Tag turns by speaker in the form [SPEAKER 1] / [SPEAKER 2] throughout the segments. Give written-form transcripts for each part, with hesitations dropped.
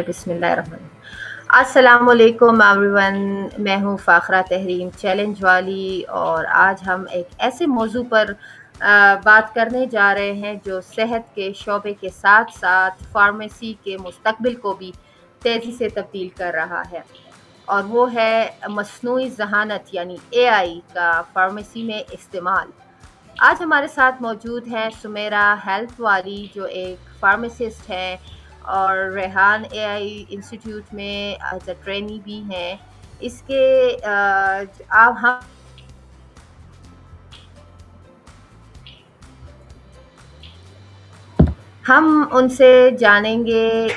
[SPEAKER 1] بسم اللہ الرحمن الرحیم۔ السلام علیکم ایوریون، میں ہوں فاخرہ تحریم چیلنج والی، اور آج ہم ایک ایسے موضوع پر بات کرنے جا رہے ہیں جو صحت کے شعبے کے ساتھ ساتھ فارمیسی کے مستقبل کو بھی تیزی سے تبدیل کر رہا ہے، اور وہ ہے مصنوعی ذہانت یعنی AI کا فارمیسی میں استعمال۔ آج ہمارے ساتھ موجود ہیں سمیرا ہیلتھ والی، جو ایک فارماسسٹ ہیں، اور ریحان AI انسٹیٹیوٹ میں ایز اے ٹرینی بھی ہیں۔ اس کے ہم ان سے جانیں گے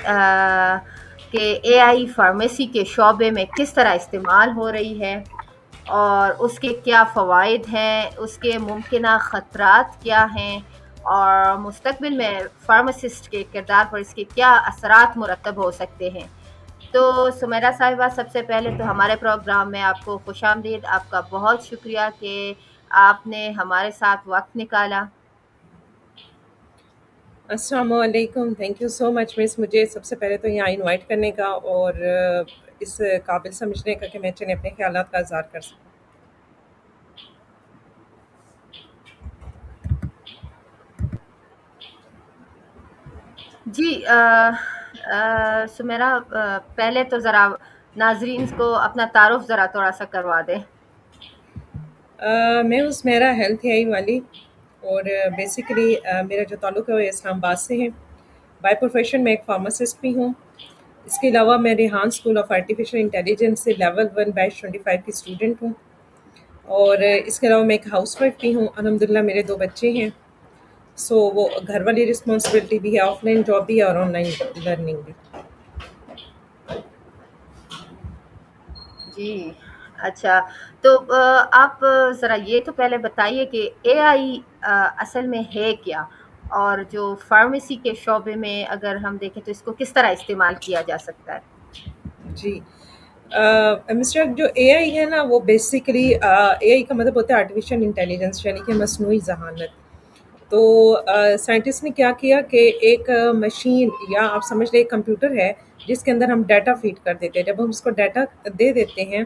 [SPEAKER 1] کہ AI فارمیسی کے شعبے میں کس طرح استعمال ہو رہی ہے، اور اس کے کیا فوائد ہیں، اس کے ممکنہ خطرات کیا ہیں، اور مستقبل میں فارماسسٹ کے کردار پر اس کے کیا اثرات مرتب ہو سکتے ہیں۔ تو سمیرا صاحبہ، سب سے پہلے تو ہمارے پروگرام میں آپ کو خوش آمدید۔ آپ کا بہت شکریہ کہ آپ نے ہمارے ساتھ وقت نکالا۔
[SPEAKER 2] السلام علیکم، تھینک یو سو مچ مس، مجھے سب سے پہلے تو یہاں انوائٹ کرنے کا اور اس قابل سمجھنے کا کہ میں چلے اپنے خیالات کا اظہار کر سکوں۔
[SPEAKER 1] جی سمیرا، پہلے تو ذرا ناظرین کو اپنا تعارف ذرا تھوڑا سا کروا دیں۔
[SPEAKER 2] میں ہوں سمیرا ہیلتھ AI والی، اور بیسیکلی میرا جو تعلق ہے وہ اسلام آباد سے ہے۔ بائی پروفیشن میں ایک فارماسسٹ بھی ہوں۔ اس کے علاوہ میں Rehan school of artificial intelligence سے لیول 1 بیچ 25 کی اسٹوڈنٹ ہوں، اور اس کے علاوہ میں ایک ہاؤس وائف بھی ہوں۔ الحمدللہ میرے 2 بچے ہیں، سو وہ گھر والی رسپانسبلٹی بھی ہے، آف لائن جاب بھی ہے اور آن لائن لرننگ بھی۔
[SPEAKER 1] جی اچھا، تو آپ ذرا یہ تو پہلے بتائیے کہ AI اصل میں ہے کیا، اور جو فارمیسی کے شعبے میں اگر ہم دیکھیں تو اس کو کس طرح استعمال کیا جا سکتا ہے۔
[SPEAKER 2] جی مسٹر، جو AI ہے نا، وہ بیسیکلی AI کا مطلب ہوتا ہے آرٹیفیشیل انٹیلیجنس، یعنی کہ مصنوعی ذہانت۔ تو سائنٹسٹ نے کیا کیا کہ ایک مشین، یا آپ سمجھ لیں ایک کمپیوٹر ہے جس کے اندر ہم ڈیٹا فیڈ کر دیتے ہیں۔ جب ہم اس کو ڈیٹا دے دیتے ہیں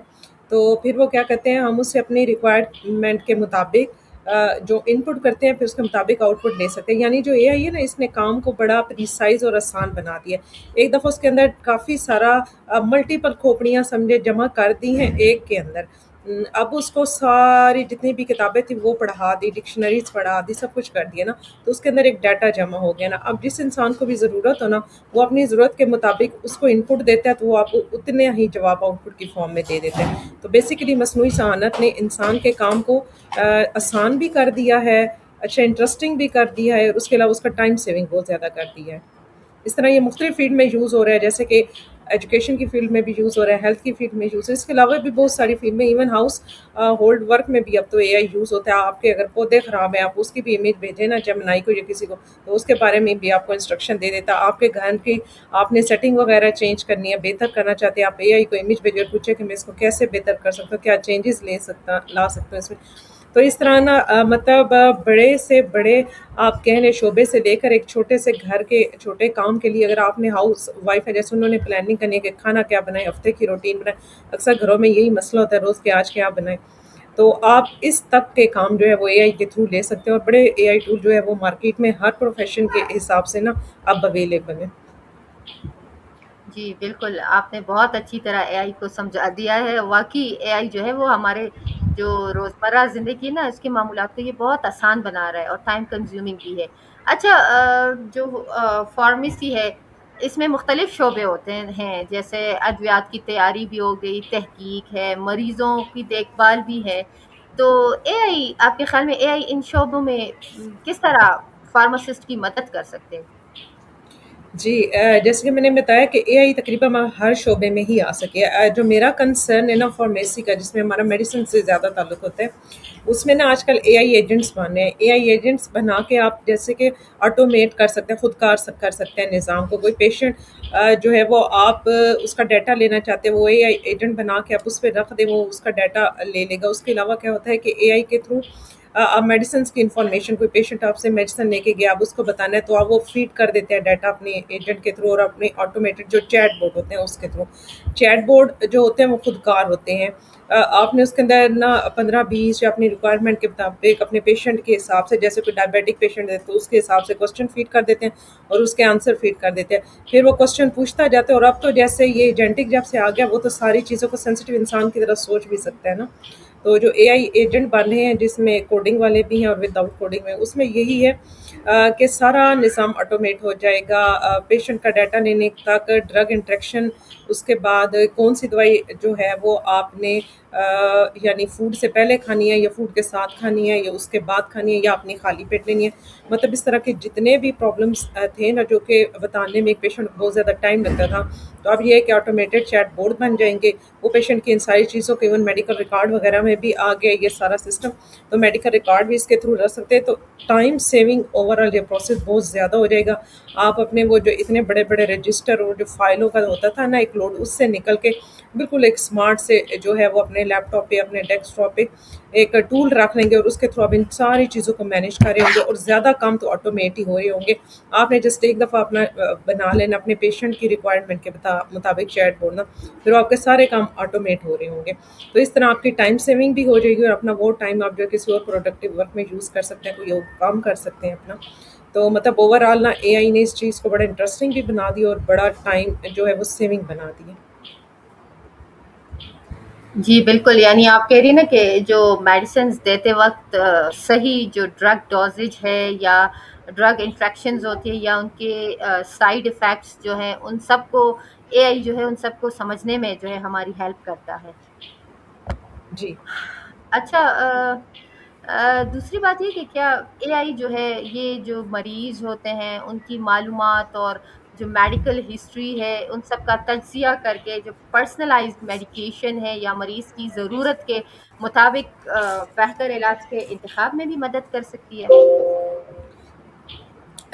[SPEAKER 2] تو پھر وہ کیا کرتے ہیں، ہم اسے اپنی ریکوائرمنٹ کے مطابق جو ان پٹ کرتے ہیں، پھر اس کے مطابق آؤٹ پٹ لے سکتے ہیں۔ یعنی جو AI ہے نا، اس نے کام کو بڑا پریسائز اور آسان بنا دیا۔ ایک دفعہ اس کے اندر کافی سارا ملٹیپل کھوپڑیاں سمجھے جمع کر دی ہیں ایک کے اندر۔ اب اس کو ساری جتنی بھی کتابیں تھیں وہ پڑھا دی، ڈکشنریز پڑھا دی، سب کچھ کر دیا نا، تو اس کے اندر ایک ڈیٹا جمع ہو گیا نا۔ اب جس انسان کو بھی ضرورت ہو نا، وہ اپنی ضرورت کے مطابق اس کو ان پٹ دیتا ہے، تو وہ آپ کو اتنے ہی جواب آؤٹ پٹ کی فارم میں دے دیتے ہیں۔ تو بیسیکلی مصنوعی ذہانت نے انسان کے کام کو آسان بھی کر دیا ہے، اچھا انٹرسٹنگ بھی کر دیا ہے، اور اس کے علاوہ اس کا ٹائم سیونگ بہت زیادہ کر دیا ہے۔ اس طرح یہ مختلف فیلڈ میں یوز ہو رہا ہے، جیسے کہ ایجوکیشن کی فیلڈ میں بھی یوز ہو رہا ہے، ہیلتھ کی فیلڈ میں یوز ہے، اس کے علاوہ بھی بہت ساری فیلڈ میں، ایون ہاؤس ہولڈ ورک میں بھی اب تو AI یوز ہوتا ہے۔ آپ کے اگر پودے خراب ہیں، آپ اس کی بھی امیج بھیجیں نا جیمنائی کو یا کسی کو، تو اس کے بارے میں بھی آپ کو انسٹرکشن دے دیتا ہے۔ آپ کے گھر کی آپ نے سیٹنگ وغیرہ چینج کرنی ہے، بہتر کرنا چاہتے ہیں، آپ AI کو امیج بھیجیں اور پوچھیں کہ میں اس کو کیسے بہتر کر سکتا ہوں، کیا چینجز لا سکتا ہوں اس میں۔ تو اس طرح نا مطلب بڑے سے بڑے آپ کہہ لیں شعبے سے لے کر ایک چھوٹے سے گھر کے چھوٹے کام کے لیے، اگر آپ نے ہاؤس وائف ہے، جیسے انہوں نے پلاننگ کرنی ہے کہ کھانا کیا بنائیں، ہفتے کی روٹین بنائیں، اکثر گھروں میں یہی مسئلہ ہوتا ہے روز کے آج کیا بنائیں، تو آپ اس تک کے کام جو ہے وہ AI کے تھرو لے سکتے ہیں، اور بڑے AI ٹول جو ہے وہ مارکیٹ میں ہر پروفیشن کے حساب سے نا اب اویلیبل ہے۔
[SPEAKER 1] جی بالکل، آپ نے بہت اچھی طرح AI کو سمجھا دیا ہے۔ واقعی AI جو ہے وہ ہمارے جو روزمرہ زندگی نا، اس کے معمولات کو یہ بہت آسان بنا رہا ہے، اور ٹائم کنزیومنگ بھی ہے۔ اچھا، جو فارمیسی ہے، اس میں مختلف شعبے ہوتے ہیں، جیسے ادویات کی تیاری بھی ہو گئی، تحقیق ہے، مریضوں کی دیکھ بھال بھی ہے۔ تو AI، آپ کے خیال میں AI ان شعبوں میں کس طرح فارماسسٹ کی مدد کر سکتے ہیں؟
[SPEAKER 2] جی جیسے کہ میں نے بتایا کہ AI تقریباً ہر شعبے میں ہی آ سکے۔ جو میرا کنسرن ہے نا فارمیسی کا، جس میں ہمارا میڈیسن سے زیادہ تعلق ہوتا ہے، اس میں نا آج کل AI ایجنٹس بنے ہیں۔ AI ایجنٹس بنا کے آپ جیسے کہ آٹومیٹ کر سکتے ہیں، خود کار کر سکتے ہیں نظام کو۔ کوئی پیشنٹ جو ہے وہ آپ اس کا ڈیٹا لینا چاہتے ہیں، وہ AI ایجنٹ بنا کے آپ اس پہ رکھ دیں، وہ اس کا ڈیٹا لے لے گا۔ اس کے علاوہ کیا ہوتا ہے کہ AI کے تھرو आप मेडिसिन की इंफॉर्मेशन, कोई पेशेंट आपसे मेडिसिन लेके गया, आप उसको बताना है तो आप वो फीड कर देते हैं डाटा अपने एजेंट के थ्रू और अपने ऑटोमेटेड जो चैट बोर्ड होते हैं उसके थ्रू। चैट बोर्ड जो होते हैं वो खुदकार होते हैं। आपने उसके अंदर ना 15-20 या अपनी रिक्वायरमेंट के मुताबिक अपने पेशेंट के हिसाब से, जैसे कोई डायबिटिक पेशेंट है तो उसके हिसाब से क्वेश्चन फीड कर देते हैं और उसके आंसर फीड कर देते हैं। फिर वो क्वेश्चन पूछता जाता है, और अब तो जैसे ये एजेंटिक जब से आ गया वो तो सारी चीज़ों को सेंसिटिव इंसान की तरह सोच भी सकता है ना। तो जो एआई एजेंट बन रहे हैं जिसमें कोडिंग वाले भी हैं और विदाउट कोडिंग में, उसमें यही है कि सारा निज़ाम ऑटोमेट हो जाएगा। पेशेंट का डाटा लेने तक, ड्रग इंट्रैक्शन, उसके बाद कौन सी दवाई जो है वो आपने यानी फूड से पहले खानी है या फूड के साथ खानी है या उसके बाद खानी है या अपनी खाली पेट लेनी है। मतलब इस तरह के जितने भी प्रॉब्लम्स थे ना जो कि बताने में एक पेशेंट को बहुत ज़्यादा टाइम लगता था, तो अब ये है कि ऑटोमेटेड चैट बोर्ड बन जाएंगे। वो पेशेंट की इन सारी चीज़ों के, इवन मेडिकल रिकॉर्ड वगैरह में भी आ गया ये सारा सिस्टम, तो मेडिकल रिकॉर्ड भी इसके थ्रू रख सकते हैं। तो टाइम सेविंग ओवरऑल ये प्रोसेस बहुत ज़्यादा हो जाएगा। आप अपने वो जो इतने बड़े बड़े रजिस्टर और जो फाइलों का होता था ना एक लोड, उससे निकल के बिल्कुल एक स्मार्ट से जो है वो अपने लैपटॉप पे, अपने डेस्कटॉप पे एक टूल रख लेंगे और उसके थ्रू आप इन सारी चीज़ों को मैनेज कर रहे होंगे और ज़्यादा काम तो ऑटोमेट ही हो रहे होंगे। आपने जस्ट एक दफ़ा अपना बना लेना अपने पेशेंट की रिक्वायरमेंट के मुताबिक चैट बोर्ड ना, फिर आपके सारे काम ऑटोमेट हो रहे होंगे। तो इस तरह आपकी टाइम सेविंग भी हो जाएगी और अपना वो टाइम आप जो है किसी और प्रोडक्टिव वर्क में यूज़ कर सकते हैं, कोई और काम कर सकते हैं अपना। तो मतलब ओवरऑल ना एआई ने इस चीज़ को बड़ा इंटरेस्टिंग भी बना दिया और बड़ा टाइम जो है वो सेविंग बना दी है।
[SPEAKER 1] जी, बिल्कुल, यानी आप कह रही हैं ना कि जो मेडिसिन्स देते वक़्त सही जो ड्रग डोज़ेज है या ड्रग इंटरैक्शंस होती है या उनके साइड इफ़ेक्ट्स जो हैं, उन सबको एआई जो है, उन सबको समझने में जो है हमारी हेल्प करता है।
[SPEAKER 2] जी।
[SPEAKER 1] अच्छा, दूसरी बात ये कि क्या एआई जो है, ये जो मरीज़ होते हैं, उनकी मालूमात और जो मेडिकल हिस्ट्री है, उन सब का तज्ज़िया करके जो पर्सनलाइज़्ड मेडिकेशन है या मरीज़ की ज़रूरत के मुताबिक बेहतर इलाज के इंतख़ाब में भी मदद कर सकती है?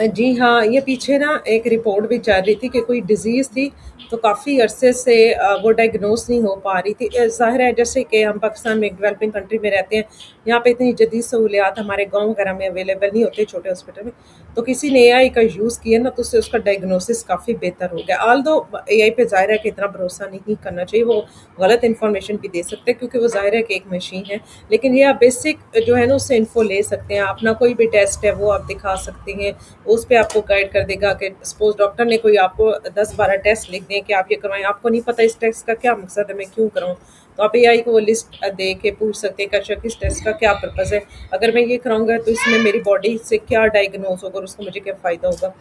[SPEAKER 2] जी हाँ, ये पीछे ना एक रिपोर्ट भी चल रही थी कि कोई डिज़ीज़ थी, तो काफ़ी अरसे से वो डायग्नोस नहीं हो पा रही थी। ज़ाहिर है जैसे कि हम पाकिस्तान में एक डेवलपिंग कंट्री में रहते हैं, यहाँ पे इतनी जदीद सहूलियात हमारे गाँव वगैरह में अवेलेबल नहीं होते छोटे हॉस्पिटल में। तो किसी ने एआई का यूज़ किया ना तो उससे उसका डायग्नोसिस काफ़ी बेहतर हो गया। ऑल्दो एआई पे ज़ाहिर है कि इतना भरोसा नहीं करना चाहिए, वो गलत इन्फॉर्मेशन भी दे सकते हैं क्योंकि वो ज़ाहिर है कि एक मशीन है। लेकिन ये आप बेसिक जो है ना उससे इन्फो ले सकते हैं, अपना कोई भी टेस्ट है वो आप दिखा सकते हैं, उस पे आपको गाइड कर देगा कि सपोज़ डॉक्टर ने कोई आपको 10-12 टेस्ट लिख दिए कि आप ये करवाएँ, आपको नहीं पता इस टेस्ट का क्या मकसद है, मैं क्यों कराऊँ? तो आप एआई को वो लिस्ट दे के पूछ सकते हैं कि अच्छा किस टेस्ट का क्या पर्पज़ है? अगर मैं ये कराऊँगा तो इसमें मेरी बॉडी से क्या डायग्नोज़ होगा और उसका मुझे क्या फ़ायदा होगा?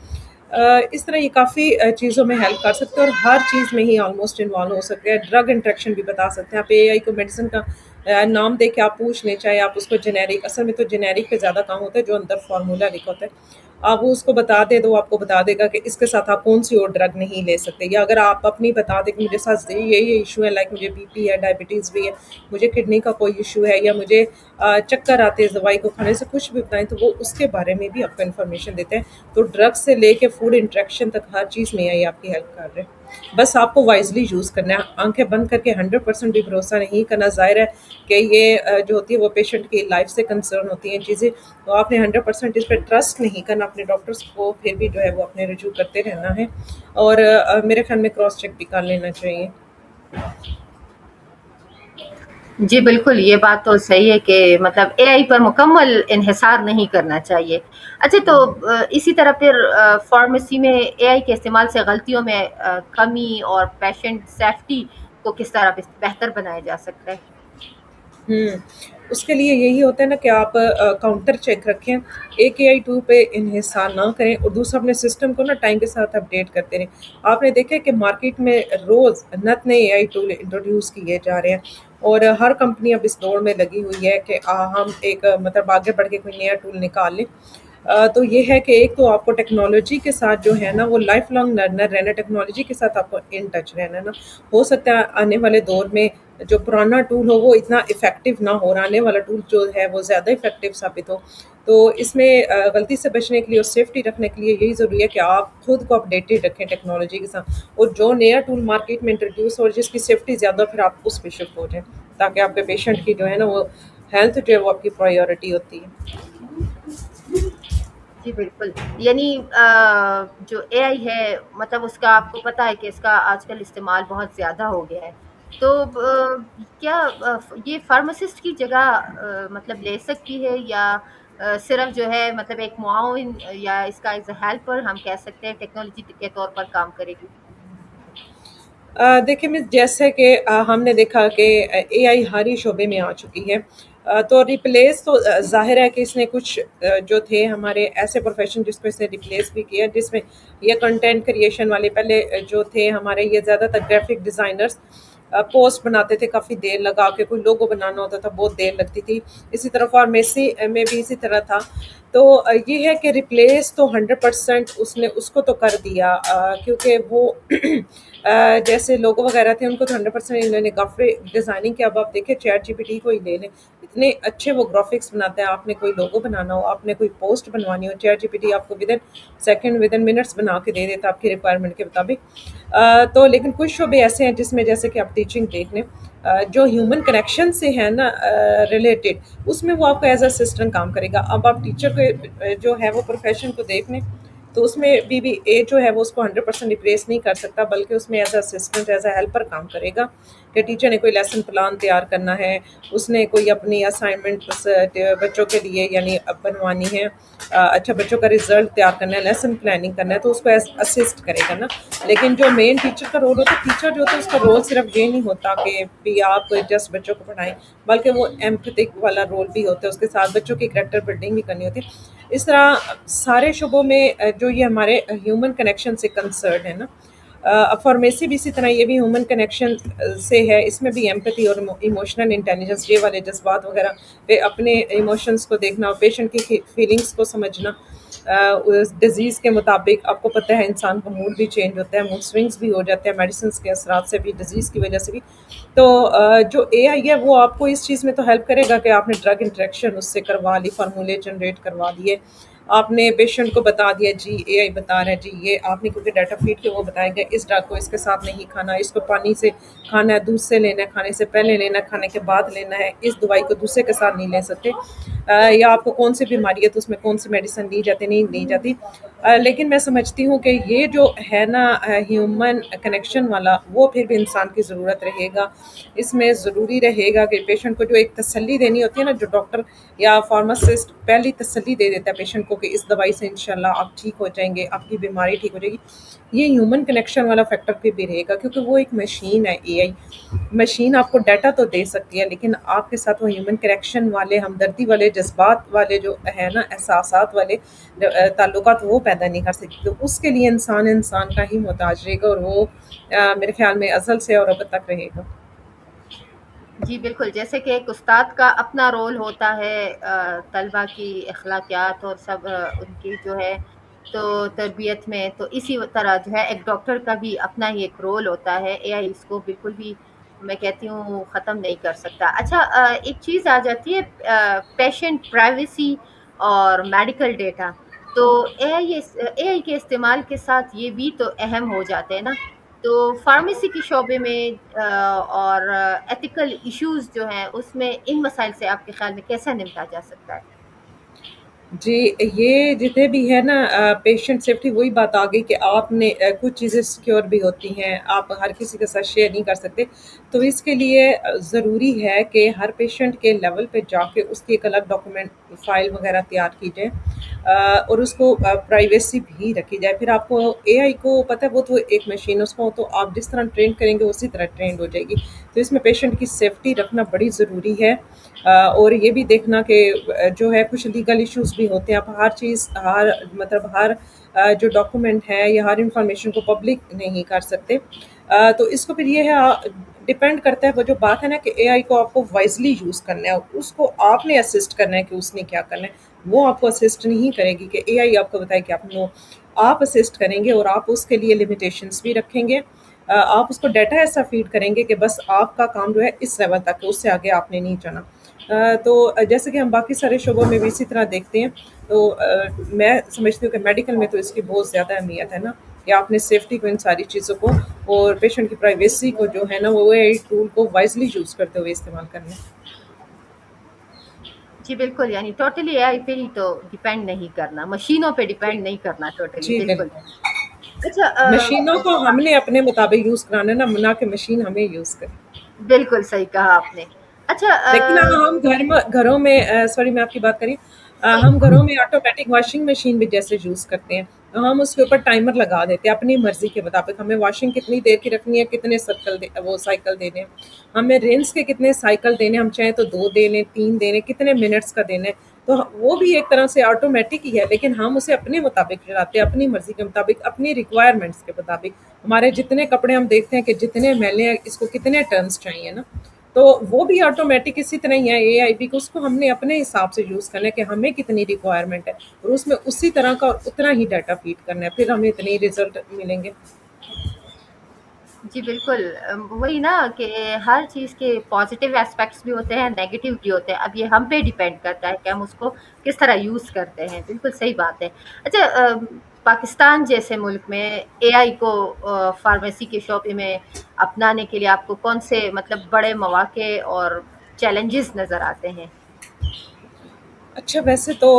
[SPEAKER 2] इस तरह ये काफ़ी चीज़ों में हेल्प कर सकते हैं और हर चीज़ में ही ऑलमोस्ट इन्वॉल्व हो सकते हैं। ड्रग इंटरेक्शन भी बता सकते हैं। आप एआई को मेडिसिन का नाम दे के आप पूछ लें, चाहे आप उसको जेनेरिक, असल में तो जेनेरिक पे ज़्यादा काम होता है जो अंदर फार्मूला लिखा होता है। आप वो उसको बता दें तो वो आपको बता देगा कि इसके साथ आप कौन-सी और ड्रग नहीं ले सकते, या अगर आप अपनी बता दें कि मेरे साथ ये इश्यू है, लाइक मुझे बीपी है, डायबिटीज़ भी है, मुझे किडनी का कोई इश्यू है या मुझे चक्कर आते हैं दवाई को खाने से, कुछ भी बताएँ तो वो उसके बारे में भी आपको इन्फॉर्मेशन देते हैं। तो ड्रग से लेके फूड इंटरेक्शन तक हर चीज़ में एआई आपकी हेल्प कर रहे हैं। बस आपको वाइज़ली यूज़ करना है, आँखें बंद करके 100% भी भरोसा नहीं करना। ज़ाहिर है कि ये जो होती है वो पेशेंट की लाइफ़ से कंसर्न होती हैं चीज़ें, तो आपने 100% इस पे ट्रस्ट नहीं करना अपने डॉक्टर्स को, फिर भी जो है वो अपने रुजू करते रहना है और मेरे ख़्याल में क्रॉस चेक भी कर लेना चाहिए।
[SPEAKER 1] जी, बिल्कुल, ये बात तो सही है कि मतलब एआई पर मुकम्मल इन्हिसार नहीं करना चाहिए। अच्छा, तो इसी तरह फिर फ़ार्मेसी में एआई के इस्तेमाल से गलतियों में कमी और पेशेंट सेफ्टी को किस तरह बेहतर बनाया जा सकता है?
[SPEAKER 2] हुँ। उसके लिए यही होता है ना कि आप काउंटर चेक रखें, एक एआई टूल पे इन्हिसार ना करें और दूसरा अपने सिस्टम को ना टाइम के साथ अपडेट करते रहें। आपने देखा है कि मार्केट में रोज़ नत-नए एआई टूल इंट्रोड्यूस किए जा रहे हैं और हर कंपनी अब इस दौड़ में लगी हुई है कि हम एक मतलब आगे बढ़ के कोई नया टूल निकाल लें। तो ये है कि एक तो आपको टेक्नोलॉजी के साथ जो है ना वो लाइफ लॉन्ग लर्नर रहना, टेक्नोलॉजी के साथ आपको इन टच रहना ना। हो सकता है आने वाले दौर में जो पुराना टूल हो वो इतना इफ़ेक्टिव ना हो और आने वाला टूल जो है वो ज़्यादा इफ़ेक्टिव साबित हो। तो इसमें गलती से बचने के लिए और सेफ्टी रखने के लिए यही ज़रूरी है कि आप खुद को अपडेटेड रखें टेक्नोलॉजी के साथ, और जो नया टूल मार्केट में इंट्रोड्यूस हो और जिसकी सेफ्टी ज़्यादा, फिर आप उस पे शिफ्ट हो जाएँ, ताकि आपके पेशेंट की जो है ना वो हेल्थ जो है वो आपकी प्रायोरिटी होती है।
[SPEAKER 1] जी, बिल्कुल। यानी जो एआई है, मतलब उसका आपको पता है कि इसका आजकल इस्तेमाल बहुत ज़्यादा हो गया है। तो क्या ये फार्मासिस्ट की जगह मतलब ले सकती है, या सिर्फ़ जो है मतलब एक मुआविन या इसका एज़ अ हेल्पर हम कह सकते हैं, टेक्नोलॉजी के तौर पर काम करेगी?
[SPEAKER 2] देखिए मिस, जैसे कि हमने देखा कि एआई हर ही शोबे में आ चुकी है। तो रिप्लेस तो ज़ाहिर है कि इसने कुछ जो थे हमारे ऐसे प्रोफेशन जिसको इसने रिप्लेस भी किया, जिसमें ये कंटेंट क्रिएशन वाले पहले जो थे हमारे, ये ज़्यादातर ग्राफिक डिज़ाइनर्स पोस्ट बनाते थे काफ़ी देर लगा के, कोई लोगो बनाना होता था बहुत देर लगती थी। इसी तरह फार्मेसी में भी इसी तरह था। तो ये है कि रिप्लेस तो 100% उसने उसको तो कर दिया, क्योंकि वो जैसे लोगो वगैरह थे उनको तो 100% इन्होंने ग्राफिक डिज़ाइनिंग की। अब आप देखें चैट जीपीटी को ही ले लें, इतने अच्छे वो ग्राफिक्स बनाते हैं। आपने कोई लोगो बनाना हो, आपने कोई पोस्ट बनवानी हो, चैट जीपीटी आपको with in second, with in minutes बना के दे देता है आपकी रिक्वायरमेंट के मुताबिक। तो लेकिन कुछ शोबे ऐसे हैं जिसमें, जैसे कि आप टीचिंग देख लें, जो ह्यूमन कनेक्शन से है ना रिलेटेड, उसमें वो आपका एज असिस्टेंट काम करेगा। अब आप टीचर के जो है वो प्रोफेशन को देख लें, तो उसमें भी ए जो है वो उसको 100% रिप्लेस नहीं कर सकता, बल्कि उसमें as assistant, as a helper काम करेगा। कि टीचर ने कोई लेसन प्लान तैयार करना है, उसने कोई अपनी असाइनमेंट बच्चों के लिए यानी बनवानी है, अच्छा बच्चों का रिजल्ट तैयार करना है, लेसन प्लानिंग करना है, तो उसको असिस्ट करेगा ना। लेकिन जो मेन टीचर का रोल होता है, टीचर जो होता है उसका रोल सिर्फ ये नहीं होता कि भी आप जस्ट बच्चों को पढ़ाएं, बल्कि वो एम्पैथिक वाला रोल भी होता है, उसके साथ बच्चों की कैरेक्टर बिल्डिंग भी करनी होती है। इस तरह सारे शुबों में जो ये हमारे ह्यूमन कनेक्शन से कंसर्न है ना, फार्मेसी भी इसी तरह, ये भी ह्यूमन कनेक्शन से है। इसमें भी एम्पैथी और इमोशनल इंटेलिजेंस, ये वाले जज्बात वगैरह पे अपने इमोशंस को देखना, पेशेंट की फीलिंग्स को समझना। उस डिज़ीज़ के मुताबिक आपको पता है इंसान का मूड भी चेंज होता है, मूड स्विंग्स भी हो जाते हैं मेडिसिन के असरात से भी, डिज़ीज़ की वजह से भी। तो जो एआई है वो आपको इस चीज़ में तो हेल्प करेगा कि आपने ड्रग इंटरेक्शन उससे करवा ली, फार्मूले जनरेट करवा दिए, आपने पेशेंट को बता दिया जी, एआई बता रहा है जी, ये आपने क्योंकि डाटा फीड के वो बताएंगे इस ड्रग को इसके साथ नहीं खाना, इसको पानी से खाना है, दूध से लेना है, खाने से पहले लेना है, खाने के बाद लेना है, इस दवाई को दूसरे के साथ नहीं ले सकते, या आपको कौन सी बीमारी है तो उसमें कौन सी मेडिसिन ली जाती नहीं ली जाती। लेकिन मैं समझती हूँ कि ये जो है ना ह्यूमन कनेक्शन वाला, वो फिर भी इंसान की ज़रूरत रहेगा। इसमें ज़रूरी रहेगा कि पेशेंट को जो एक तसल्ली देनी होती है ना, जो डॉक्टर या फार्मासिस्ट पहली तसल्ली दे देता है पेशेंट को कि इस दवाई से इंशाल्लाह आप ठीक हो जाएंगे, आपकी बीमारी ठीक हो जाएगी, ये ह्यूमन कनेक्शन वाला फैक्टर फिर भी रहेगा, क्योंकि वो एक मशीन है। एआई मशीन आपको डाटा तो दे सकती है, लेकिन आपके साथ वो ह्यूमन कनेक्शन वाले, हमदर्दी वाले, जज्बात वाले जो है ना, एहसासात वाले ताल्लुकात वो पैदा नहीं कर सकती। तो उसके लिए इंसान इंसान का ही मोहताज रहेगा, और वो मेरे ख्याल में अज़ल से और अब तक रहेगा।
[SPEAKER 1] जी, बिल्कुल। जैसे कि एक उस्ताद का अपना रोल होता है तलबा की अखलाकियात और सब उनकी जो है तो तरबियत में, तो इसी तरह जो है एक डॉक्टर का भी अपना ही एक रोल होता है। एआई इसको बिल्कुल भी मैं कहती हूँ ख़त्म नहीं कर सकता। अच्छा, एक चीज़ आ जाती है पेशेंट प्राइवेसी और मेडिकल डेटा। तो एआई के इस्तेमाल के साथ ये भी तो अहम हो जाते हैं ना। तो फार्मेसी के शोबे में और एथिकल इश्यूज जो हैं उसमें इन मसाइल से आपके ख्याल में कैसे निपटा जा सकता है?
[SPEAKER 2] जी, ये जितने भी है ना पेशेंट सेफ्टी, वही बात आ गई कि आपने कुछ चीज़ें सिक्योर भी होती हैं, आप हर किसी के साथ शेयर नहीं कर सकते। तो इसके लिए ज़रूरी है कि हर पेशेंट के लेवल पे जाके उसकी एक अलग डॉक्यूमेंट फ़ाइल वगैरह तैयार की जाए, और उसको प्राइवेसी भी रखी जाए। फिर आपको एआई को पता है वो तो एक मशीन, उसको तो आप जिस तरह ट्रेन करेंगे उसी तरह ट्रेंड हो जाएगी। तो इसमें पेशेंट की सेफ्टी रखना बड़ी ज़रूरी है। और ये भी देखना कि जो है कुछ लीगल इश्यूज भी होते हैं, आप हर चीज़, हर मतलब हर जो डॉक्यूमेंट है या हर इंफॉर्मेशन को पब्लिक नहीं कर सकते। तो इसको फिर ये है, डिपेंड करता है, वो जो बात है ना कि एआई को आपको वाइजली यूज़ करना है, उसको आपने असिस्ट करना है कि उसने क्या करना है। वो आपको असिस्ट नहीं करेगी कि एआई आपको बताए कि आप असिस्ट करेंगे, और आप उसके लिए लिमिटेशंस भी रखेंगे। आप उसको डाटा ऐसा फीड करेंगे कि बस आपका काम जो है इस लेवल तक है, उससे आगे आपने नहीं जाना। तो जैसे कि हम बाकी सारे शोबों में भी इसी तरह देखते हैं। तो मैं समझती हूँ कि मेडिकल में तो इसकी बहुत ज़्यादा अहमियत है ना, कि आपने सेफ्टी को, इन सारी चीज़ों को और पेशेंट की प्राइवेसी को जो है ना, वो एआई टूल को वाइजली यूज़ करते हुए इस्तेमाल करना है।
[SPEAKER 1] जी बिल्कुल, यानी टोटली एआई पे ही तो डिपेंड नहीं करना, मशीनों पे
[SPEAKER 2] जी,
[SPEAKER 1] डिपेंड नहीं करना टोटली,
[SPEAKER 2] जी
[SPEAKER 1] बिल्कुल।
[SPEAKER 2] बिल्कुल।
[SPEAKER 1] अच्छा
[SPEAKER 2] मशीनों को हमने अपने मुताबिक यूज़ कराना है ना कि मशीन हमें यूज़ करे।
[SPEAKER 1] बिल्कुल सही कहा आपने। अच्छा
[SPEAKER 2] लेकिन हम घरों में सॉरी मैं आपकी बात करी
[SPEAKER 1] जी,
[SPEAKER 2] हम घरों में ऑटोमेटिक वॉशिंग मशीन भी जैसे यूज़ करते हैं, तो हम उसके ऊपर टाइमर लगा देते हैं अपनी मर्ज़ी के मुताबिक हमें वॉशिंग कितनी देर की रखनी है, कितने सर्कल वो साइकिल देने हैं, हमें रिंस के कितने साइकिल देने, हम चाहें तो 2 दे लें, 3 दे लें, कितने मिनट्स का देना है। तो वो भी एक तरह से ऑटोमेटिक ही है, लेकिन हम उसे अपने मुताबिक चलाते हैं, अपनी मर्ज़ी के मुताबिक, अपनी रिक्वायरमेंट्स के मुताबिक। हमारे जितने कपड़े हम देखते हैं कि जितने मैले हैं, इसको कितने टर्न्स चाहिए ना, तो वो भी ऑटोमेटिक इसी तरह ही है एआई भी, को उसको हमने अपने हिसाब से यूज़ करना है कि हमें कितनी रिक्वायरमेंट है और उसमें उसी तरह का और उतना ही डाटा फीड करना है, फिर हमें इतने रिजल्ट मिलेंगे।
[SPEAKER 1] जी बिल्कुल वही ना कि हर चीज़ के पॉज़िटिव एस्पेक्ट्स भी होते हैं, नेगेटिव भी होते हैं। अब ये हम पे डिपेंड करता है कि हम उसको किस तरह यूज़ करते हैं, बिल्कुल सही बात है। अच्छा पाकिस्तान जैसे मुल्क में एआई को फ़ार्मेसी के शोबे में अपनाने के लिए आपको कौन से मतलब बड़े मौक़े और चैलेंजेस नज़र आते हैं?
[SPEAKER 2] अच्छा, वैसे तो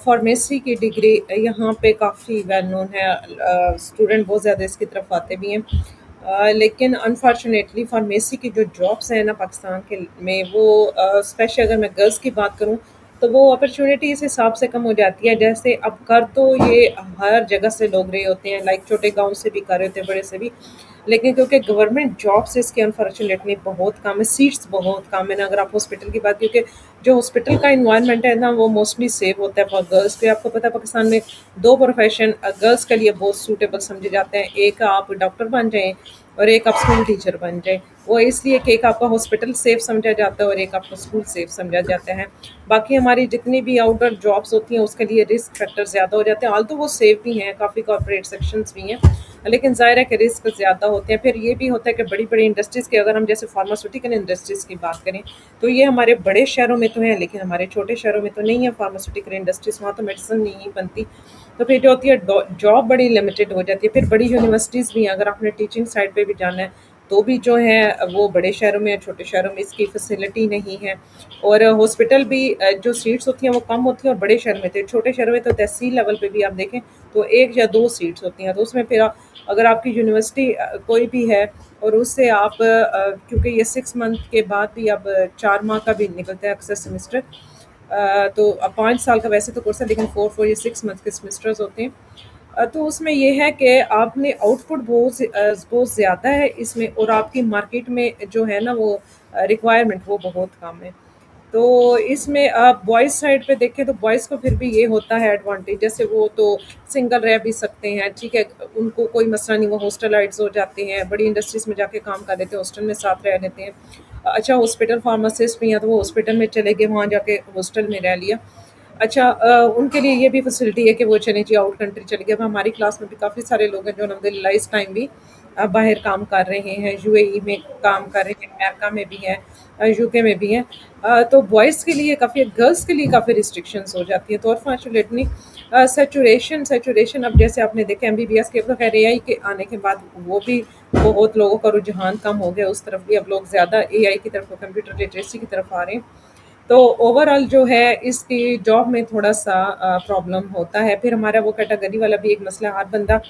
[SPEAKER 2] फार्मेसी की डिग्री यहाँ पे काफ़ी वेल नोन है, स्टूडेंट बहुत ज़्यादा इसकी तरफ आते भी हैं। लेकिन अनफॉर्चुनेटली फार्मेसी की जो जॉब्स हैं ना पाकिस्तान के में, वो स्पेशली अगर मैं गर्ल्स की बात करूँ तो वो अपॉर्चुनिटी इस हिसाब से कम हो जाती है। जैसे अब कर तो ये हर जगह से लोग रहे होते हैं, लाइक छोटे गांव से भी कर रहे होते हैं, बड़े से भी, लेकिन क्योंकि गवर्नमेंट जॉब्स इसकी अनफॉर्चुनेटली बहुत कम है, सीट्स बहुत कम है ना। अगर आप हॉस्पिटल की बात, क्योंकि जो हॉस्पिटल का इन्वायरमेंट है ना वो मोस्टली सेव होता है फॉर गर्ल्स के। आपको पता है पाकिस्तान में दो प्रोफेशन गर्ल्स के लिए बहुत सूटेबल समझे जाते हैं, एक आप डॉक्टर बन जाएं और एक आप स्कूल टीचर बन जाए। वो इसलिए कि एक आपका हॉस्पिटल सेफ समझा जाता है और एक आपका स्कूल सेफ समझा जाता है। बाकी हमारी जितनी भी आउटडोर जॉब्स होती हैं उसके लिए रिस्क फैक्टर ज़्यादा हो जाते हैं, ऑल तो वो सेफ भी हैं, काफ़ी कॉर्पोरेट सेक्शंस भी हैं, लेकिन ज़ाहिर है कि रिस्क ज़्यादा होते हैं। फिर ये भी होता है कि बड़ी बड़ी इंडस्ट्रीज़ की, अगर हम जैसे फार्मास्यूटिकल इंडस्ट्रीज़ की बात करें तो ये हमारे बड़े शहरों में तो है, लेकिन हमारे छोटे शहरों में तो नहीं है फार्मास्यूटिकल इंडस्ट्रीज़, वहाँ तो मेडिसिन नहीं बनती। तो फिर जो होती है जॉब बड़ी लिमिटेड हो जाती है। फिर बड़ी यूनिवर्सिटीज़ भी हैं, अगर आपने टीचिंग साइड पे भी जाना है तो भी जो है वो बड़े शहरों में, छोटे शहरों में इसकी फैसिलिटी नहीं है। और हॉस्पिटल भी जो सीट्स होती हैं वो कम होती हैं, और बड़े शहर में तो, छोटे शहरों में तो तहसील लेवल पे भी आप देखें तो एक या दो सीट्स होती हैं। तो उसमें फिर अगर आपकी यूनिवर्सिटी कोई भी है और उससे आप क्योंकि ये 6 मंथ के बाद भी अब 4 माह का भी निकलता है अक्सर सेमेस्टर, तो अब 5 साल का वैसे तो कोर्स है, लेकिन 4 4 या 6 मंथ के सेमेस्टर्स होते हैं। तो उसमें ये है कि आपने आउटपुट बहुत ज़्यादा है इसमें, और आपकी मार्केट में जो है ना वो रिक्वायरमेंट वो बहुत कम है। तो इसमें आप बॉयज़ साइड पे देखें तो बॉयज़ को फिर भी ये होता है एडवांटेज, जैसे वो तो सिंगल रह भी सकते हैं, ठीक है, उनको कोई मसला नहीं, वो हॉस्टलाइट्स हो जाते हैं, बड़ी इंडस्ट्रीज़ में जाके काम कर लेते हैं, हॉस्टल में साथ रह लेते हैं। अच्छा, हॉस्पिटल फार्मासिस्ट भी हैं तो वो हॉस्पिटल में चले गए, वहाँ जाके हॉस्टल में रह लिया। अच्छा, उनके लिए ये भी फैसिलिटी है कि वो चले जी आउट कंट्री चले गए। अब हमारी क्लास में भी काफ़ी सारे लोग हैं जो अलहमदिल्ला इस टाइम भी बाहर काम कर रहे हैं, यूएई में काम कर रहे हैं, अमेरिका में भी हैं, यूके में भी हैं। तो बॉयज़ के लिए काफ़ी, गर्ल्स के लिए काफ़ी रिस्ट्रिक्शंस हो जाती हैं। तो अनफॉर्चुनेटली सैचुरेशन सैचुरेशन अब जैसे आपने देखा एमबीबीएस के, तो खैर एआई के आने के बाद वो भी बहुत लोगों का रुझान कम हो गया उस तरफ भी, अब लोग ज़्यादा एआई की तरफ, कंप्यूटर लिटरेसी की तरफ आ रहे हैं। तो ओवरऑल जो है इसकी जॉब में थोड़ा-सा प्रॉब्लम होता है। फिर हमारा वो कैटेगरी वाला भी एक मसला है, हर बंदा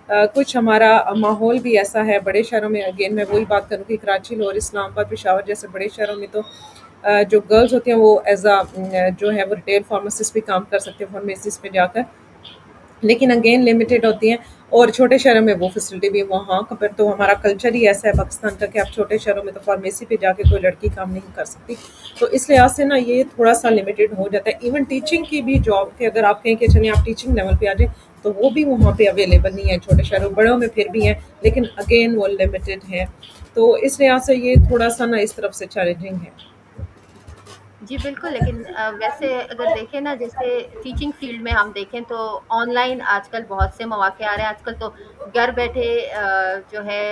[SPEAKER 2] कुछ हमारा माहौल भी ऐसा है बड़े शहरों में, अगेन मैं वही बात करूँ कि कराची, लाहौर, इस्लामाबाद, पेशावर जैसे बड़े शहरों में तो जो गर्ल्स होती हैं वो एज़ जो है वो रिटेल फार्मासिस्ट भी काम कर सकते हैं फार्मेसिस्ट पे जाकर, लेकिन अगेन लिमिटेड होती हैं। और छोटे शहरों में वो फैसिलिटी भी वहाँ का, पर तो हमारा कल्चर ही ऐसा है पाकिस्तान का कि आप छोटे शहरों में तो फार्मेसी पे जाके कोई लड़की काम नहीं कर सकती। तो इस लिहाज से ना ये थोड़ा-सा लिमिटेड हो जाता है। इवन टीचिंग की भी जॉब के अगर आप कहें कि चलिए आप टीचिंग लेवल पे आ जाएँ, तो वो भी वहाँ पे अवेलेबल नहीं है छोटे शहरों, बड़ों में फिर भी हैं, लेकिन अगेन वो लिमिटेड है। तो इस लिहाज से ये थोड़ा-सा ना इस तरफ से चैलेंजिंग है।
[SPEAKER 1] जी बिल्कुल, लेकिन वैसे अगर देखें ना जैसे टीचिंग फ़ील्ड में हम देखें तो ऑनलाइन आजकल बहुत से मौक़े आ रहे हैं। आजकल तो घर बैठे जो है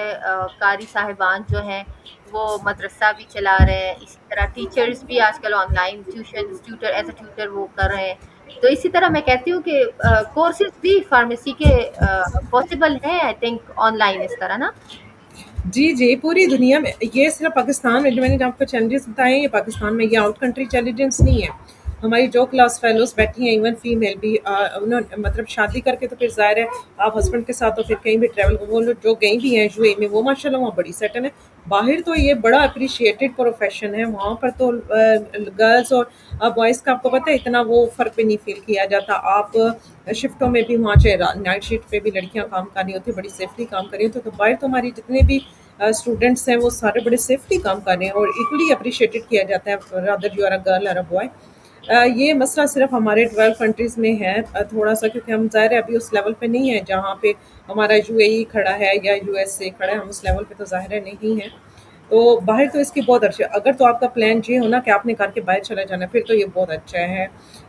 [SPEAKER 1] कारी साहिबान जो हैं वो मदरसा भी चला रहे हैं। इसी तरह टीचर्स भी आजकल online tuitions tutor as a tutor वो कर रहे हैं। तो इसी तरह मैं कहती हूँ कि कोर्सेज़ भी फ़ार्मेसी के पॉसिबल हैं आई थिंक ऑनलाइन इस तरह ना?
[SPEAKER 2] जी, जी, पूरी दुनिया में, ये सिर्फ़ पाकिस्तान में जो मैंने आपको चैलेंजेस बताए हैं, ये पाकिस्तान में, ये आउट कंट्री चैलेंजेस नहीं है। ہماری جو کلاس فیلوز بیٹھی ہیں ایون فیمیل بھی انہوں مطلب شادی کر کے تو پھر ظاہر ہے آپ ہسبینڈ کے ساتھ تو پھر کہیں بھی ٹریول، وہ لوگ جو گئی بھی ہیں یو اے میں وہ ماشاء اللہ وہاں بڑی سیٹل ہے. باہر تو یہ بڑا اپریشیٹڈ پروفیشن ہے، وہاں پر تو گرلس اور بوائز کا آپ کو پتہ ہے اتنا وہ فرق بھی نہیں فیل کیا جاتا. آپ شفٹوں میں بھی وہاں چاہے نائٹ شفٹ پہ بھی لڑکیاں کام کر رہی ہوتی ہیں، بڑی سیفلی کام کر رہی ہوتی ہیں. تو باہر تو ہماری جتنے بھی اسٹوڈنٹس ہیں وہ سارے بڑے سیفلی کام کر رہے ہیں اور ایکولی اپریشیٹڈ کیا جاتا ہے rather you are a girl اور اے بوائے. یہ مسئلہ صرف ہمارے 12 کنٹریز میں ہے تھوڑا سا، کیونکہ ہم ظاہر ہے ابھی اس لیول پہ نہیں ہیں جہاں پہ ہمارا یو اے ای کھڑا ہے یا یو ایس اے کھڑا ہے. ہم اس لیول پہ تو ظاہر ہے نہیں ہیں. تو باہر تو اس کی بہت اچھی، اگر تو آپ کا پلان یہ ہو نا کہ آپ نے کر کے باہر چلا جانا پھر تو یہ بہت اچھا ہے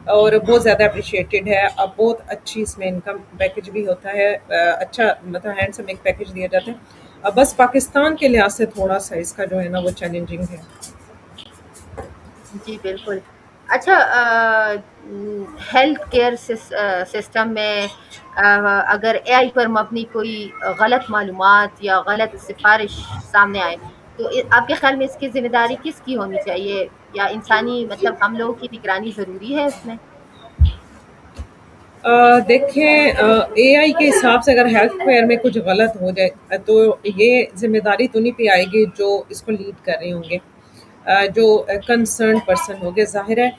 [SPEAKER 2] اور بہت زیادہ اپریشیٹڈ ہے. اب بہت اچھی اس میں انکم پیکج بھی ہوتا ہے، اچھا مطلب ہینڈ سم ایک پیکج دیا جاتا ہے. بس پاکستان کے لحاظ سے تھوڑا سا اس کا جو ہے نا وہ چیلنجنگ ہے.
[SPEAKER 1] جی بالکل. اچھا، ہیلتھ کیئر سسٹم میں اگر اے آئی پر مبنی کوئی غلط معلومات یا غلط سفارش سامنے آئے تو آپ کے خیال میں اس کی ذمہ داری کس کی ہونی چاہیے، یا انسانی مطلب ہم لوگوں کی نگرانی ضروری ہے اس میں؟
[SPEAKER 2] دیکھیں اے آئی کے حساب سے اگر ہیلتھ کیئر میں کچھ غلط ہو جائے تو یہ ذمہ داری تو نہیں پہ آئے گی جو اس کو لیڈ کر رہے ہوں گے، جو کنسرن پرسن ہو گئے. ظاہر ہے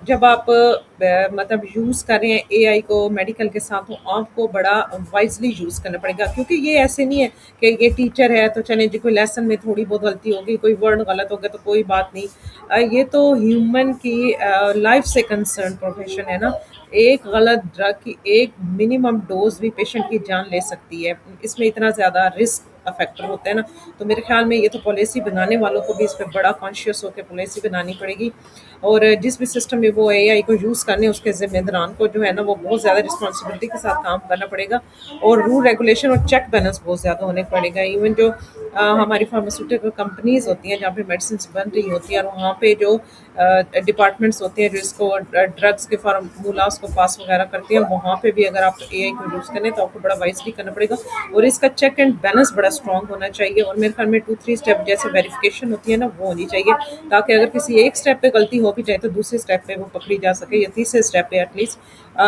[SPEAKER 2] جب آپ مطلب یوز کر رہے ہیں اے آئی کو میڈیکل کے ساتھ تو آپ کو بڑا وائزلی یوز کرنا پڑے گا، کیونکہ یہ ایسے نہیں ہے کہ یہ ٹیچر ہے تو چلیں جی کوئی لیسن میں تھوڑی بہت غلطی ہوگی، کوئی ورڈ غلط ہوگا تو کوئی بات نہیں. یہ تو ہیومن کی لائف سے کنسرن پروفیشن ہے نا. ایک غلط ڈرگ کی ایک منیمم ڈوز بھی پیشنٹ کی جان لے سکتی ہے، اس میں اتنا زیادہ رسک فیکٹر ہوتا ہے نا. تو میرے خیال میں یہ تو پالیسی بنانے والوں کو بھی اس پہ بڑا کانشیس ہو کے پالیسی بنانی پڑے گی. اور جس بھی سسٹم میں وہ اے آئی کو یوز کرنے اس کے ذمہ داران کو جو ہے نا وہ بہت زیادہ رسپانسبلٹی کے ساتھ کام کرنا پڑے گا اور رول ریگولیشن اور چیک بیلنس بہت زیادہ ہونے پڑے گا. ایون جو ہماری فارماسیوٹیکل کمپنیز ہوتی ہیں جہاں پہ میڈیسنس بن رہی ہوتی ہیں اور وہاں پہ جو ڈپارٹمنٹس ہوتے ہیں جو اس کو ڈرگس کے فارمولاز کو پاس وغیرہ کرتے ہیں، وہاں پہ بھی اگر آپ اے آئی کو یوز کریں تو آپ کو بڑا وائزلی کرنا پڑے گا اور اس کا چیک اینڈ بیلنس بڑا اسٹرانگ ہونا چاہیے. اور میرے خیال میں 2-3 اسٹیپ جیسے ویریفیکیشن ہوتی ہے نا وہ ہونی چاہیے، تاکہ اگر کسی ایک اسٹیپ پہ غلطی ہو بھی جائے تو دوسرے اسٹیپ پہ وہ پکڑی جا سکے یا تیسرے اسٹیپ پہ ایٹ لیسٹ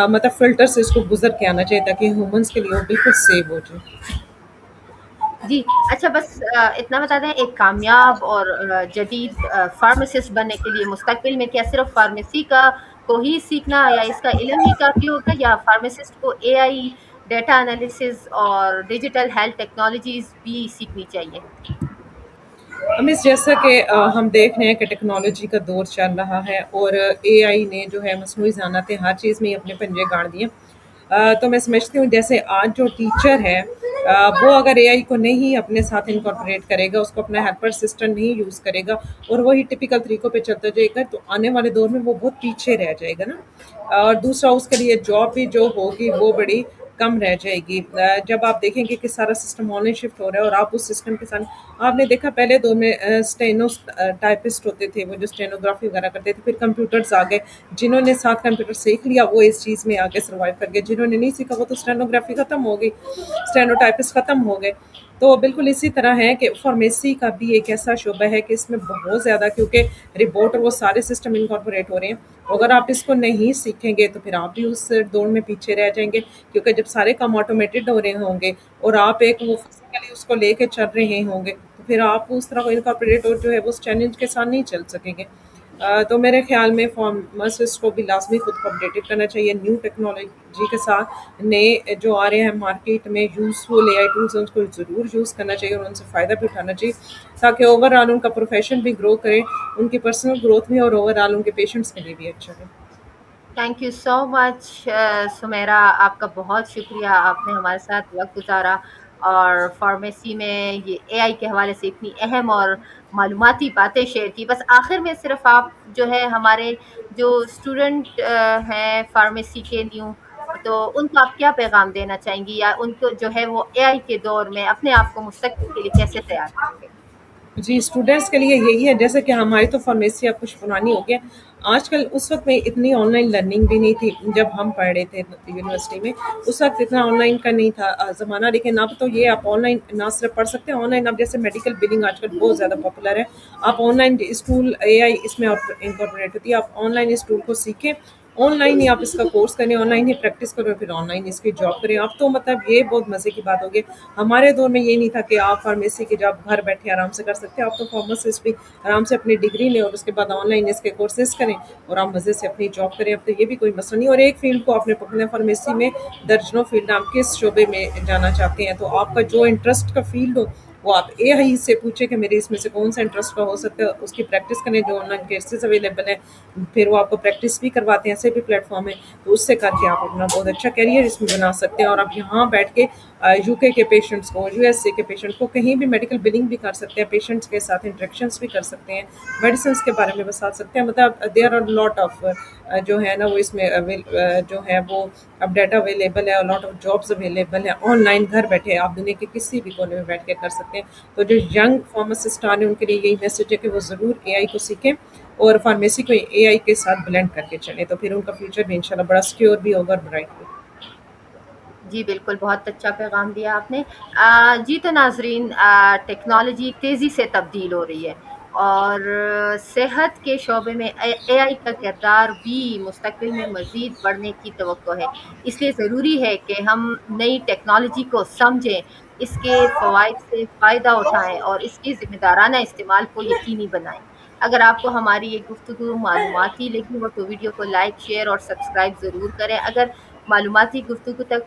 [SPEAKER 2] مطلب فلٹر سے اس کو گزر کے آنا چاہیے تاکہ ہیومنس کے لیے وہ بالکل سیف ہو جائے.
[SPEAKER 1] جی اچھا، بس اتنا بتا دیں، ایک کامیاب اور جدید فارماسسٹ بننے کے لیے مستقبل میں کیا صرف فارمیسی کا کو ہی سیکھنا یا اس کا علم ہی کافی ہوگا، یا فارماسسٹ کو اے آئی، ڈیٹا انالیسز اور ڈیجیٹل ہیلتھ ٹیکنالوجیز بھی سیکھنی چاہیے؟
[SPEAKER 2] مس جیسا کہ ہم دیکھ رہے ہیں کہ ٹیکنالوجی کا دور چل رہا ہے اور اے آئی نے جو ہے مصنوعی ذہانتیں ہر چیز میں ہی اپنے پنجے گاڑ دیے. تو میں سمجھتی ہوں جیسے آج جو ٹیچر ہے وہ اگر اے آئی کو نہیں اپنے ساتھ انکارپوریٹ کرے گا، اس کو اپنا ہیلپر سسٹم نہیں یوز کرے گا اور وہی ٹپیکل طریقوں پہ چلتا جائے گا تو آنے والے دور میں وہ بہت پیچھے رہ جائے گا نا. اور دوسرا اس کے لیے جاب بھی جو ہوگی وہ بڑی کم رہ جائے گی. جب آپ دیکھیں گے کہ سارا سسٹم آن لائن شفٹ ہو رہا ہے اور آپ اس سسٹم کے ساتھ آپ نے دیکھا پہلے دور میں اسٹینو ٹائپسٹ ہوتے تھے وہ جو اسٹینوگرافی وغیرہ کرتے تھے، پھر کمپیوٹرز آ گئے، جنہوں نے ساتھ کمپیوٹر سیکھ لیا وہ اس چیز میں آگے سروائیو کر گئے، جنہوں نے نہیں سیکھا وہ تو اسٹینوگرافی ختم ہو گئی، اسٹینو ٹائپسٹ ختم ہو گئے. تو بالکل اسی طرح ہے کہ فارمیسی کا بھی ایک ایسا شعبہ ہے کہ اس میں بہت زیادہ کیونکہ رپورٹ اور وہ سارے سسٹم انکارپوریٹ ہو رہے ہیں. اگر آپ اس کو نہیں سیکھیں گے تو پھر آپ بھی اس دوڑ میں پیچھے رہ جائیں گے، کیونکہ جب سارے کام آٹومیٹڈ ہو رہے ہوں گے اور آپ ایک وہ فزیکلی اس کو لے کے چل رہے ہوں گے تو پھر آپ اس طرح کو انکارپوریٹ اور جو ہے وہ اس چیلنج کے ساتھ نہیں چل سکیں گے. تو میرے خیال میں فارماسسٹ کو بھی لازمی خود کو اپڈیٹڈ کرنا چاہیے نیو ٹیکنالوجی کے ساتھ. نئے جو آ رہے ہیں مارکیٹ میں یوزفل اے آئی ٹولس ہیں اس کو ضرور یوز کرنا چاہیے اور ان سے فائدہ بھی اٹھانا چاہیے تاکہ اوور آل ان کا پروفیشن بھی گرو کرے، ان کی پرسنل گروتھ بھی اور اوور آل ان کے پیشنٹس کے لیے بھی اچھا ہے.
[SPEAKER 1] تھینک یو سو مچ سمیرا، آپ کا بہت شکریہ، آپ نے ہمارے ساتھ وقت گزارا اور فارمیسی میں یہ اے آئی کے حوالے سے اتنی اہم اور معلوماتی باتیں شیئر کی. بس آخر میں صرف آپ جو ہے ہمارے جو اسٹوڈنٹ ہیں فارمیسی کے نیو، تو ان کو آپ کیا پیغام دینا چاہیں گی، یا ان کو جو ہے وہ اے آئی کے دور میں اپنے آپ کو مستقبل کے لیے کیسے تیار کریں گے؟
[SPEAKER 2] جی اسٹوڈینٹس کے لیے یہی ہے جیسے کہ ہماری تو فارمیسی اب کچھ پرانی ہو گیا، आजकल उस वक़्त में इतनी ऑनलाइन लर्निंग भी नहीं थी, जब हम पढ़ रहे थे यूनिवर्सिटी में, उस वक़्त इतना ऑनलाइन का नहीं था ज़माना। लेकिन अब तो ये आप ऑनलाइन ना सिर्फ़ पढ़ सकते हैं, ऑनलाइन अब जैसे मेडिकल बिलिंग आजकल बहुत ज़्यादा पॉपुलर है। आप ऑनलाइन इस टूल एआई इसमें आप इनकॉर्पोरेट होती है, आप ऑनलाइन इस टूल को सीखें, ऑनलाइन ही आप इसका कोर्स करें, ऑनलाइन ही प्रैक्टिस करें, फिर ऑनलाइन इसकी जॉब करें। अब तो मतलब ये बहुत मज़े की बात हो गई। हमारे दौर में ये नहीं था कि आप फार्मेसी के जॉब घर बैठे आराम से कर सकते हैं। आप तो फार्मासिस्ट भी आराम से अपनी डिग्री लें और उसके बाद ऑनलाइन इसके कोर्सेज करें और आप मज़े से अपनी जॉब करें। अब तो ये भी कोई मसला नहीं। और एक फील्ड को आपने पकड़ना है, फार्मेसी में दर्जनों फील्ड, आप किस शोबे में जाना चाहते हैं, तो आपका जो इंटरेस्ट का फील्ड हो वो आप एआई से पूछे कि मेरे इसमें से कौन सा इंटरेस्ट का हो सकता है, उसकी प्रैक्टिस करें। जो ऑनलाइन केसेस अवेलेबल है, फिर वो आपको प्रैक्टिस भी करवाते हैं, ऐसे भी प्लेटफॉर्म है, तो उससे करके आप अपना बहुत अच्छा करियर इसमें बना सकते हैं। और आप यहाँ बैठ के यूके के पेशेंट्स को, यूएसए के पेशेंट को कहीं भी मेडिकल बिलिंग भी कर सकते हैं, पेशेंट्स के साथ इंटरेक्शंस भी कर सकते हैं, मेडिसिन के बारे में बता सकते हैं। मतलब देयर आर लॉट ऑफ जो है ना वो इसमें जो है वो अब डाटा अवेलेबल है और लॉट ऑफ जॉब्स अवेलेबल है ऑनलाइन। घर बैठे आप दुनिया के किसी भी कोने में बैठ के कर सकते हैं। तो जो यंग फार्मासिस्ट आ रहे हैं उनके लिए यही मैसेज है कि वो ज़रूर एआई को सीखें और फार्मेसी को एआई के साथ ब्लेंड करके चलें, तो फिर उनका फ्यूचर भी इंशाल्लाह बड़ा सिक्योर भी होगा और ब्राइट भी।
[SPEAKER 1] जी, बिल्कुल, बहुत अच्छा पैगाम दिया आपने। जी तो नाज़रीन, टेक्नोलॉजी तेज़ी से तब्दील हो रही है और सेहत के शोबे में एआई का किरदार भी मुस्तक़बिल में मज़ीद बढ़ने की तवक्को है। इसलिए ज़रूरी है कि हम नई टेक्नोलॉजी को समझें, इसके फ़वाइद से फ़ायदा उठाएँ और इसके ज़िम्मेदाराना इस्तेमाल को यकीनी बनाएँ। अगर आपको हमारी ये गुफ्तगू मालूमाती लगी हो तो वीडियो को लाइक, शेयर और सब्सक्राइब ज़रूर करें। अगर मालूमाती गुफ्तगू तक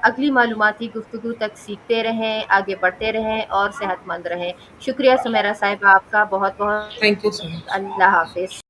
[SPEAKER 1] अगली मालूमाती गुफ्तगू तक सीखते रहें, आगे बढ़ते रहें और सेहतमंद रहें। शुक्रिया सुमेरा साहिबा आपका बहुत-बहुत।
[SPEAKER 2] Thank you so much.
[SPEAKER 1] अल्लाह हाफ़िज़।